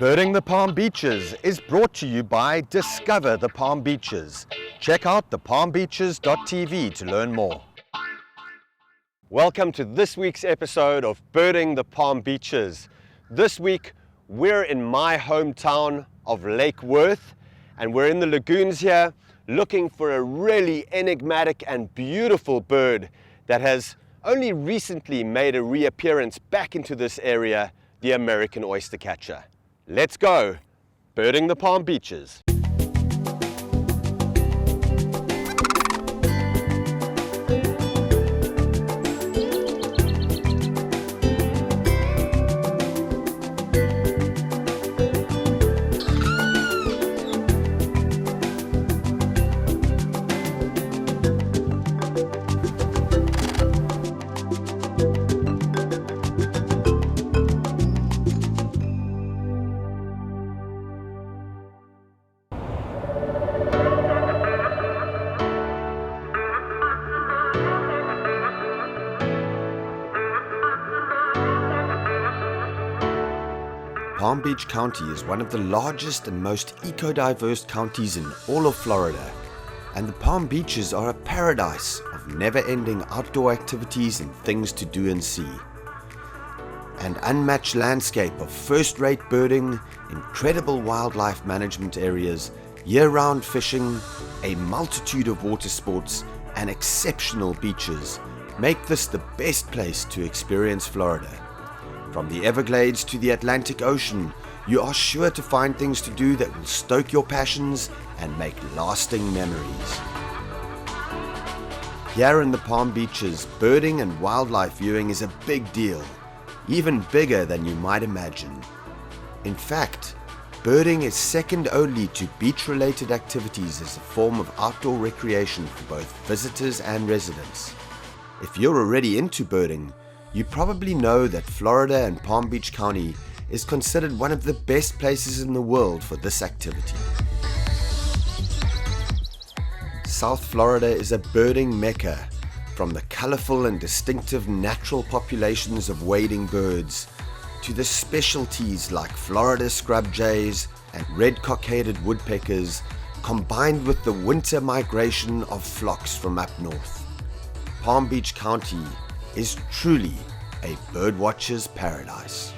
Birding the Palm Beaches is brought to you by Discover the Palm Beaches. Check out thepalmbeaches.tv to learn more. Welcome to this week's episode of Birding the Palm Beaches. This week we're in my hometown of Lake Worth, and we're in the lagoons here looking for a really enigmatic and beautiful bird that has only recently made a reappearance back into this area, the American oyster catcher. Let's go, birding the Palm Beaches. Palm Beach County is one of the largest and most eco-diverse counties in all of Florida, and the Palm Beaches are a paradise of never-ending outdoor activities and things to do and see. An unmatched landscape of first-rate birding, incredible wildlife management areas, year-round fishing, a multitude of water sports, and exceptional beaches make this the best place to experience Florida. From the Everglades to the Atlantic Ocean, you are sure to find things to do that will stoke your passions and make lasting memories. Here in the Palm Beaches, birding and wildlife viewing is a big deal, even bigger than you might imagine. In fact, birding is second only to beach-related activities as a form of outdoor recreation for both visitors and residents. If you're already into birding, you probably know that Florida and Palm Beach County is considered one of the best places in the world for this activity. South Florida is a birding mecca, from the colorful and distinctive natural populations of wading birds to the specialties like Florida scrub jays and red-cockaded woodpeckers, combined with the winter migration of flocks from up north. Palm Beach County is truly a birdwatcher's paradise.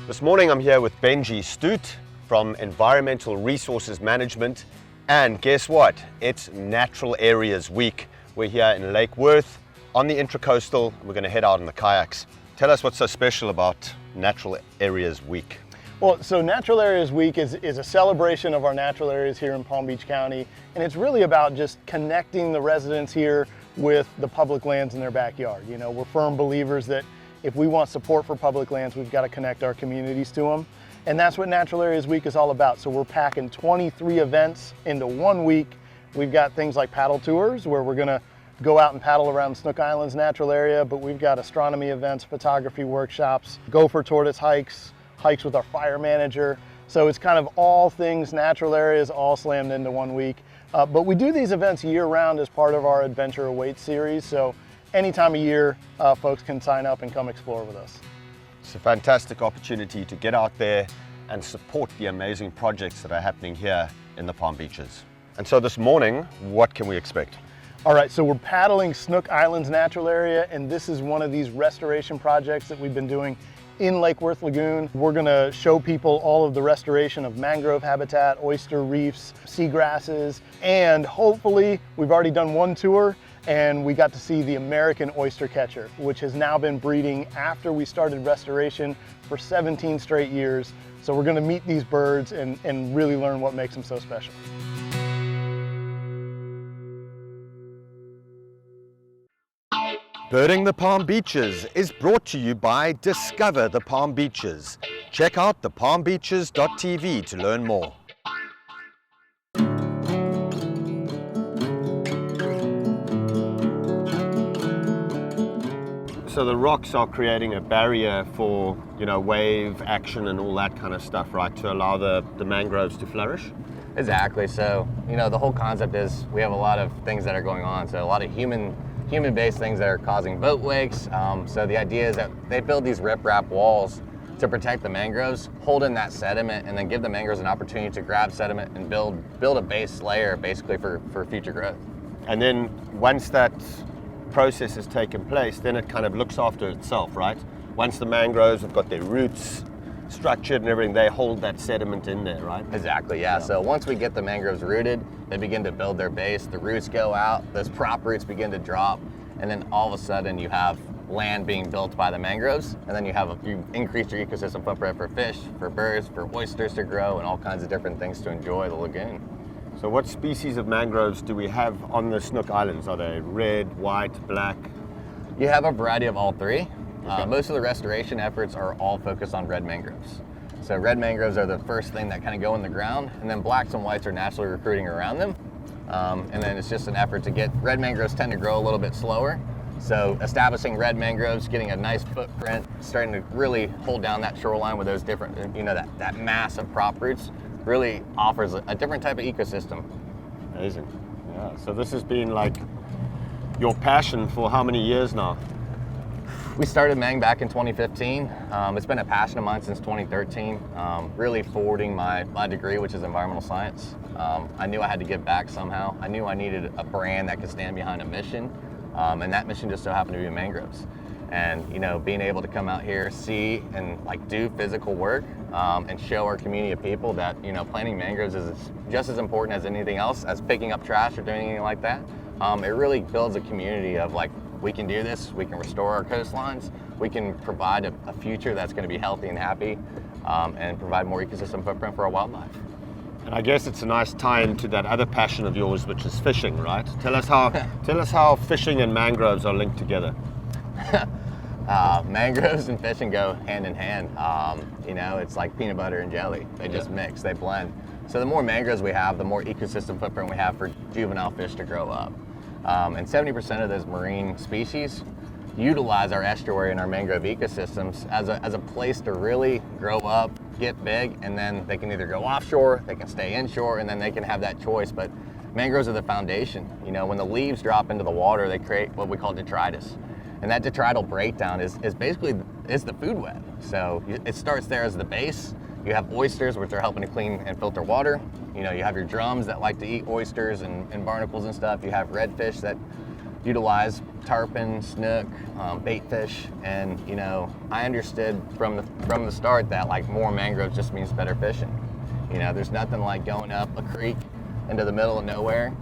This morning I'm here with Benji Stoot from Environmental Resources Management. And guess what? It's Natural Areas Week. We're here in Lake Worth on the Intracoastal, and we're going to head out in the kayaks. Tell us what's so special about Natural Areas Week. Well, so Natural Areas Week is a celebration of our natural areas here in Palm Beach County, and it's really about just connecting the residents here with the public lands in their backyard. You know, we're firm believers that if we want support for public lands, we've got to connect our communities to them. And that's what Natural Areas Week is all about. So we're packing 23 events into 1 week. We've got things like paddle tours where we're gonna go out and paddle around Snook Island's natural area, but we've got astronomy events, photography workshops, gopher tortoise hikes, hikes with our fire manager. So it's kind of all things natural areas all slammed into 1 week. But we do these events year round as part of our Adventure Awaits series. So any time of year, folks can sign up and come explore with us. It's a fantastic opportunity to get out there and support the amazing projects that are happening here in the Palm Beaches. And so this morning, what can we expect? All right, so we're paddling Snook Island's natural area, and this is one of these restoration projects that we've been doing in Lake Worth Lagoon. We're gonna show people all of the restoration of mangrove habitat, oyster reefs, seagrasses, and hopefully, we've already done one tour, and we got to see the American oyster catcher, which has now been breeding after we started restoration for 17 straight years. So we're gonna meet these birds and really learn what makes them so special. Birding the Palm Beaches is brought to you by Discover the Palm Beaches. Check out thepalmbeaches.tv to learn more. So the rocks are creating a barrier for, you know, wave action and all that kind of stuff, right, to allow the mangroves to flourish? Exactly. So, you know, the whole concept is we have a lot of things that are going on. So a lot of human-based things that are causing boat wakes. So the idea is that they build these riprap walls to protect the mangroves, hold in that sediment, and then give the mangroves an opportunity to grab sediment and build a base layer basically for future growth. And then once that process has taken place, then it kind of looks after itself, right? Once the mangroves have got their roots structured and everything, they hold that sediment in there, right? Exactly, yeah. So once we get the mangroves rooted, they begin to build their base, the roots go out, those prop roots begin to drop, and then all of a sudden you have land being built by the mangroves, and then you increase your ecosystem footprint for fish, for birds, for oysters to grow, and all kinds of different things to enjoy the lagoon. So what species of mangroves do we have on the Snook Islands? Are they red, white, black? You have a variety of all three. Okay. Most of the restoration efforts are all focused on red mangroves. So red mangroves are the first thing that kind of go in the ground, and then blacks and whites are naturally recruiting around them. And then it's just an effort to get, red mangroves tend to grow a little bit slower. So establishing red mangroves, getting a nice footprint, starting to really hold down that shoreline with those different, you know, that mass of prop roots really offers a different type of ecosystem. Amazing. Yeah. So this has been like your passion for how many years now? We started Mang back in 2015. It's been a passion of mine since 2013, really forwarding my degree, which is environmental science. I knew I had to give back somehow. I knew I needed a brand that could stand behind a mission, and that mission just so happened to be mangroves. And, you know, being able to come out here, see and like do physical work, and show our community of people that, you know, planting mangroves is just as important as anything else, as picking up trash or doing anything like that. It really builds a community of like, we can do this, we can restore our coastlines, we can provide a future that's going to be healthy and happy, and provide more ecosystem footprint for our wildlife. And I guess it's a nice tie into that other passion of yours, which is fishing, right? Tell us how fishing and mangroves are linked together. Mangroves and fishing go hand in hand. You know, it's like peanut butter and jelly. They just mix, they blend. So the more mangroves we have, the more ecosystem footprint we have for juvenile fish to grow up. And 70% of those marine species utilize our estuary and our mangrove ecosystems as a place to really grow up, get big, and then they can either go offshore, they can stay inshore, and then they can have that choice. But mangroves are the foundation. You know, when the leaves drop into the water, they create what we call detritus. And that detrital breakdown is basically the food web. So it starts there as the base. You have oysters, which are helping to clean and filter water. You know, you have your drums that like to eat oysters and barnacles and stuff. You have redfish that utilize tarpon, snook, bait fish. And, you know, I understood from the start that like more mangroves just means better fishing. You know, there's nothing like going up a creek into the middle of nowhere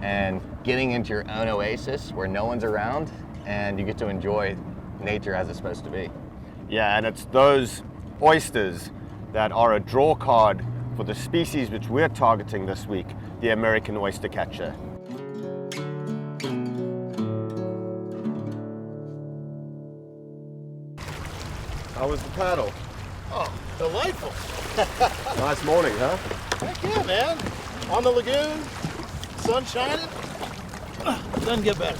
and getting into your own oasis where no one's around and you get to enjoy nature as it's supposed to be. Yeah, and it's those oysters that are a draw card for the species which we're targeting this week, the American oyster catcher. How was the paddle? Oh, delightful. Nice morning, huh? Heck yeah, man. On the lagoon, sun shining. Doesn't get better.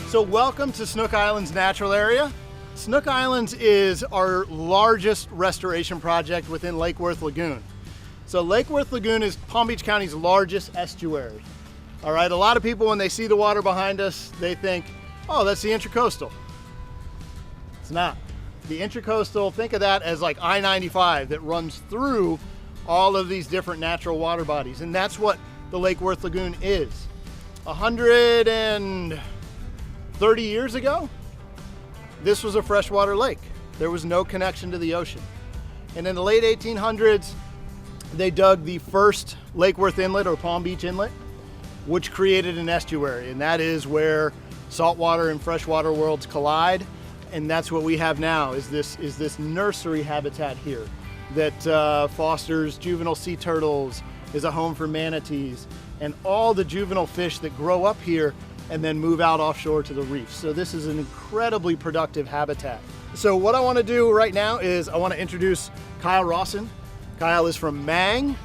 So welcome to Snook Island's natural area. Snook Islands is our largest restoration project within Lake Worth Lagoon. So Lake Worth Lagoon is Palm Beach County's largest estuary. All right, a lot of people when they see the water behind us, they think, oh, that's the Intracoastal. It's not. The Intracoastal, think of that as like I-95 that runs through all of these different natural water bodies. And that's what the Lake Worth Lagoon is. 130 years ago, this was a freshwater lake. There was no connection to the ocean. And in the late 1800s, they dug the first Lake Worth Inlet or Palm Beach Inlet, which created an estuary. And that is where saltwater and freshwater worlds collide. And that's what we have now is this nursery habitat here that fosters juvenile sea turtles, is a home for manatees, and all the juvenile fish that grow up here and then move out offshore to the reefs. So this is an incredibly productive habitat. So what I want to do right now is I want to introduce Kyle Rawson. Kyle is from Mang.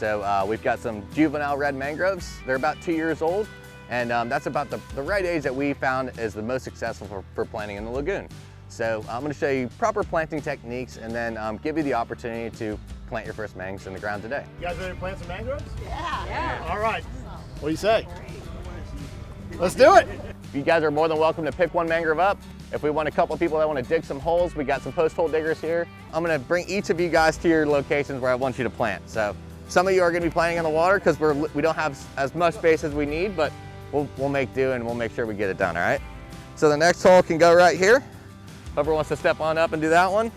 So we've got some juvenile red mangroves. They're about 2 years old, and that's about the right age that we found is the most successful for planting in the lagoon. So I'm going to show you proper planting techniques and then give you the opportunity to plant your first mangs in the ground today. You guys ready to plant some mangroves? Yeah. All right. What do you say? Let's do it. You guys are more than welcome to pick one mangrove up. If we want a couple of people that want to dig some holes, we got some post hole diggers here. I'm going to bring each of you guys to your locations where I want you to plant. So some of you are going to be planting in the water because we don't have as much space as we need, but we'll make do and we'll make sure we get it done, all right? So the next hole can go right here. Whoever wants to step on up and do that one.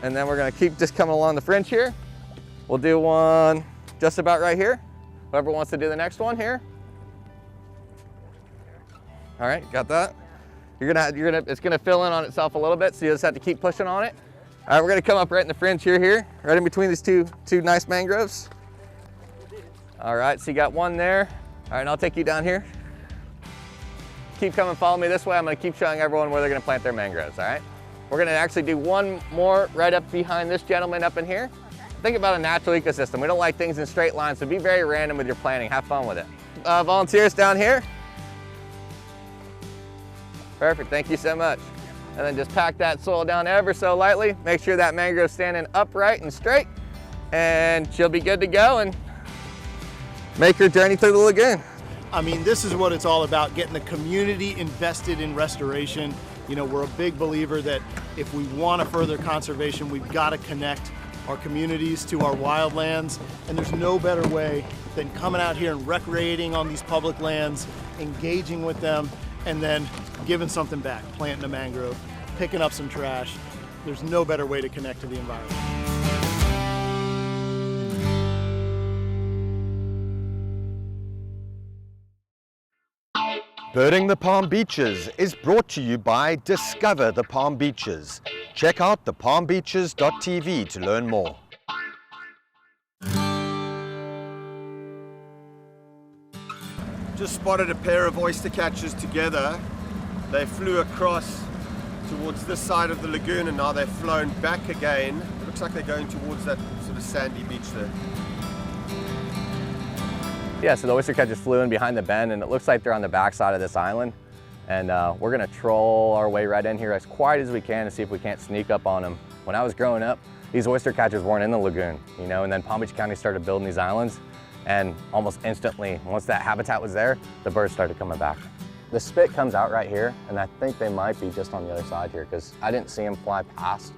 And then we're going to keep just coming along the fringe here. We'll do one just about right here. Whoever wants to do the next one here. All right, got that? It's gonna fill in on itself a little bit, so you just have to keep pushing on it. All right, we're gonna come up right in the fringe here, right in between these two nice mangroves. All right, so you got one there. All right, and I'll take you down here. Keep coming, follow me this way. I'm gonna keep showing everyone where they're gonna plant their mangroves, all right? We're gonna actually do one more right up behind this gentleman up in here. Think about a natural ecosystem. We don't like things in straight lines, so be very random with your planting. Have fun with it. Volunteers down here. Perfect, thank you so much. And then just pack that soil down ever so lightly. Make sure that mangrove's standing upright and straight, and she'll be good to go and make her journey through the lagoon. I mean, this is what it's all about, getting the community invested in restoration. You know, we're a big believer that if we want to further conservation, we've got to connect our communities to our wildlands, and there's no better way than coming out here and recreating on these public lands, engaging with them, and then giving something back, planting a mangrove, picking up some trash. There's no better way to connect to the environment. Birding the Palm Beaches is brought to you by Discover the Palm Beaches. Check out thepalmbeaches.tv to learn more. Just spotted a pair of oyster catchers together. They flew across towards this side of the lagoon and now they've flown back again. It looks like they're going towards that sort of sandy beach there. Yeah, so the oyster catchers flew in behind the bend and it looks like they're on the back side of this island. And we're gonna troll our way right in here as quiet as we can to see if we can't sneak up on them. When I was growing up, these oyster catchers weren't in the lagoon, you know, and then Palm Beach County started building these islands. And almost instantly, once that habitat was there, the birds started coming back. The spit comes out right here, and I think they might be just on the other side here because I didn't see them fly past,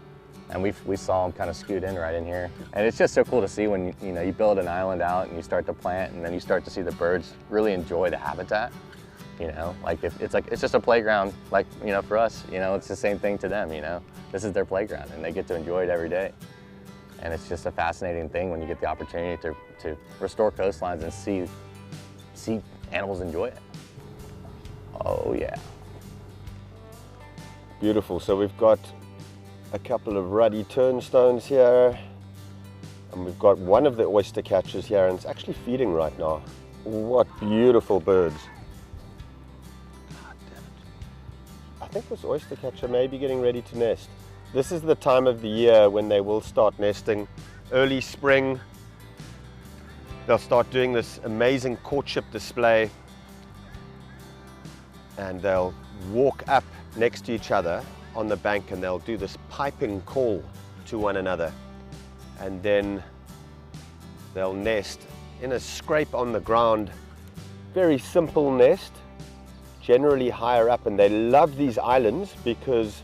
and we saw them kind of scoot in right in here. And it's just so cool to see when you build an island out and you start to plant, and then you start to see the birds really enjoy the habitat. You know, like it's just a playground, like for us. It's the same thing to them. This is their playground, and they get to enjoy it every day. And it's just a fascinating thing when you get the opportunity to restore coastlines and see animals enjoy it. Oh yeah. Beautiful. So we've got a couple of ruddy turnstones here, and we've got one of the oyster catchers here, and it's actually feeding right now. What beautiful birds. God damn it. I think this oyster catcher may be getting ready to nest. This is the time of the year when they will start nesting. Early spring, they'll start doing this amazing courtship display, and they'll walk up next to each other on the bank and they'll do this piping call to one another, and then they'll nest in a scrape on the ground. Very simple nest, generally higher up, and they love these islands because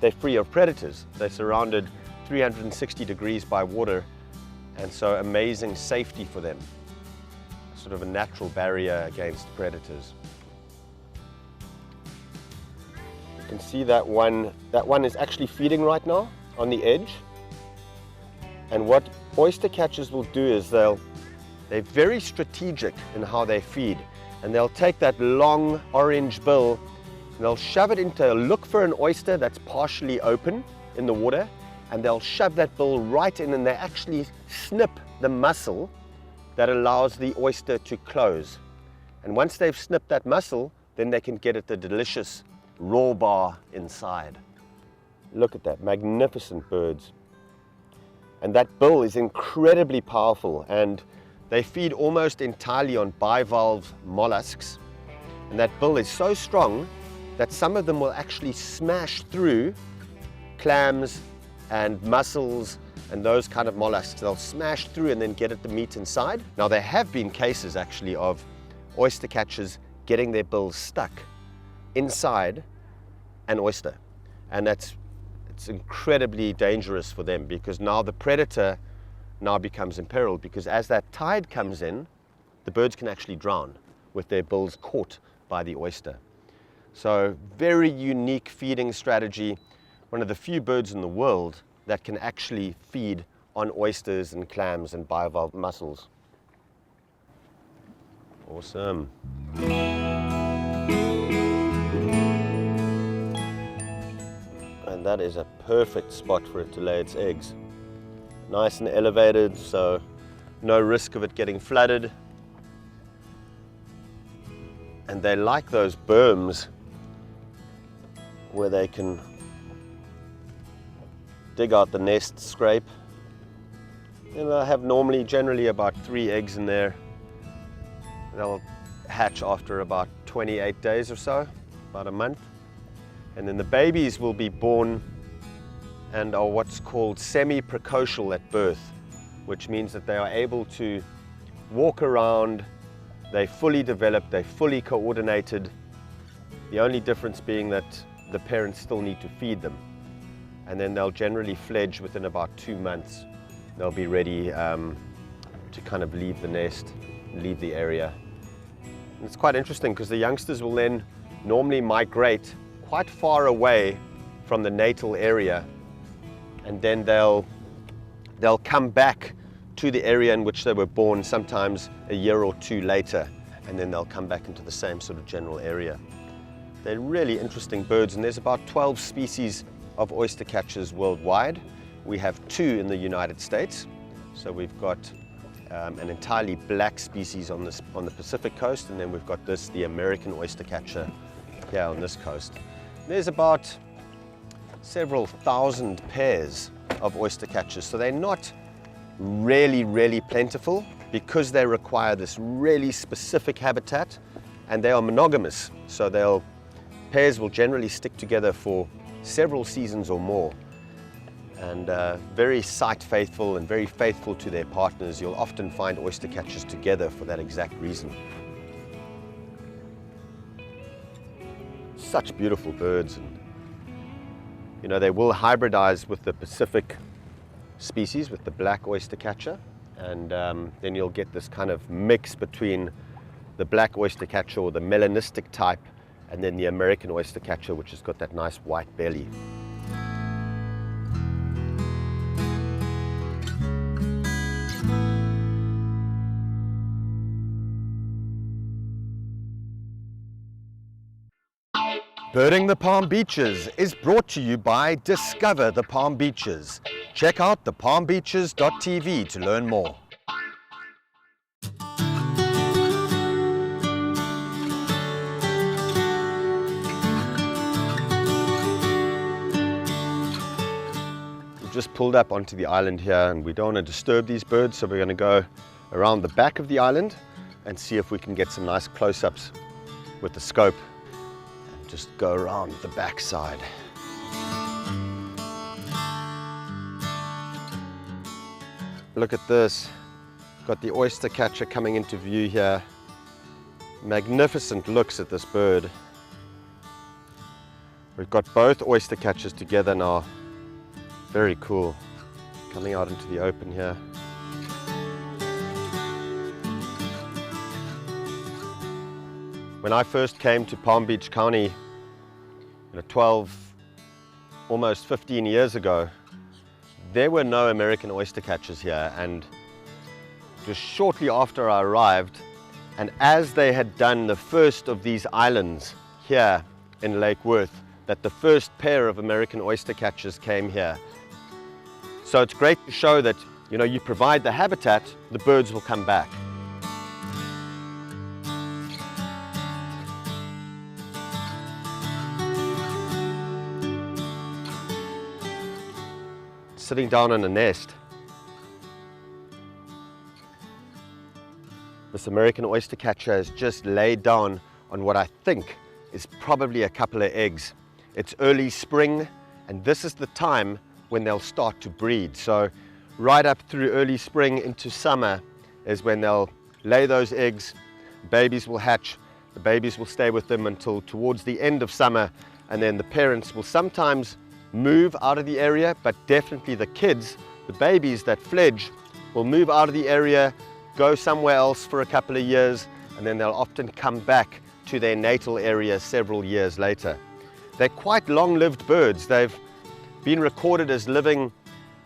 they're free of predators. They're surrounded 360 degrees by water, and so amazing safety for them. Sort of a natural barrier against predators. You can see that one is actually feeding right now on the edge. And what oyster catchers will do is they're very strategic in how they feed, and they'll take that long orange bill, they'll shove it look for an oyster that's partially open in the water, and they'll shove that bill right in, and they actually snip the muscle that allows the oyster to close. And once they've snipped that muscle, then they can get at the delicious raw bar inside. Look at that, magnificent birds. And that bill is incredibly powerful, and they feed almost entirely on bivalve mollusks. And that bill is so strong that some of them will actually smash through clams and mussels and those kind of mollusks. They'll smash through and then get at the meat inside. Now, there have been cases actually of oyster catchers getting their bills stuck inside an oyster, and it's incredibly dangerous for them, because now the predator now becomes imperiled, because as that tide comes in, the birds can actually drown with their bills caught by the oyster. So very unique feeding strategy, one of the few birds in the world that can actually feed on oysters and clams and bivalve mussels. Awesome. And that is a perfect spot for it to lay its eggs. Nice and elevated, so no risk of it getting flooded. And they like those berms where they can dig out the nest scrape. And they'll have generally about 3 eggs in there. They'll hatch after about 28 days or so, about a month. And then the babies will be born and are what's called semi-precocial at birth, which means that they are able to walk around, they're fully developed, they're fully coordinated. The only difference being that the parents still need to feed them. And then they'll generally fledge within about 2 months. They'll be ready to kind of leave the nest, leave the area. And it's quite interesting because the youngsters will then normally migrate quite far away from the natal area, and then they'll come back to the area in which they were born, sometimes a year or 2 later, and then they'll come back into the same sort of general area. They're really interesting birds, and there's about 12 species of oyster catchers worldwide. We have 2 in the United States. So we've got an entirely black species on the Pacific coast, and then we've got the American oyster catcher here on this coast. There's about several thousand pairs of oyster catchers, so they're not really plentiful because they require this really specific habitat, and they are monogamous, so pairs will generally stick together for several seasons or more, and very site faithful and very faithful to their partners. You'll often find oyster catchers together for that exact reason. Such beautiful birds, and you know, they will hybridize with the Pacific species, with the black oyster catcher, and then you'll get this kind of mix between the black oyster catcher or the melanistic type and then the American oyster catcher, which has got that nice white belly. Birding the Palm Beaches is brought to you by Discover the Palm Beaches. Check out thepalmbeaches.tv to learn more. We've just pulled up onto the island here, and we don't want to disturb these birds, so we're going to go around the back of the island and see if we can get some nice close-ups with the scope. Just go around the back side. Look at this. Got the oyster catcher coming into view here. Magnificent looks at this bird. We've got both oyster catchers together now. Very cool. Coming out into the open here. When I first came to Palm Beach County, 12, almost 15 years ago, there were no American oyster catchers here, and just shortly after I arrived, and as they had done the first of these islands here in Lake Worth, that the first pair of American oyster catchers came here. So it's great to show that, you provide the habitat, the birds will come back. Sitting down in a nest This American oyster catcher has just laid down on what I think is probably a couple of eggs. It's early spring, and this is the time when they'll start to breed. So right up through early spring into summer is when they'll lay those eggs. Babies will hatch. The babies will stay with them until towards the end of summer, and then the parents will sometimes move out of the area, but definitely the kids, the babies that fledge, will move out of the area, go somewhere else for a couple of years, and then they'll often come back to their natal area several years later. They're quite long-lived birds. They've been recorded as living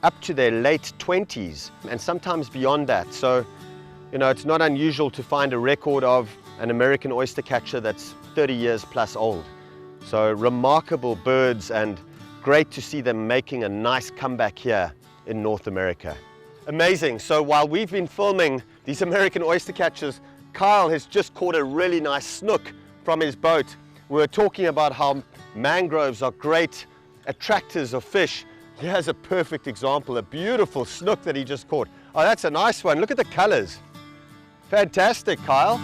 up to their late 20s and sometimes beyond that. So, you know, it's not unusual to find a record of an American oyster catcher that's 30 years plus old. So remarkable birds, and great to see them making a nice comeback here in North America. Amazing. So while we've been filming these American oyster catchers, Kyle has just caught a really nice snook from his boat. We were talking about how mangroves are great attractors of fish. Here's a perfect example, a beautiful snook that he just caught. Oh, that's a nice one. Look at the colors. Fantastic, Kyle.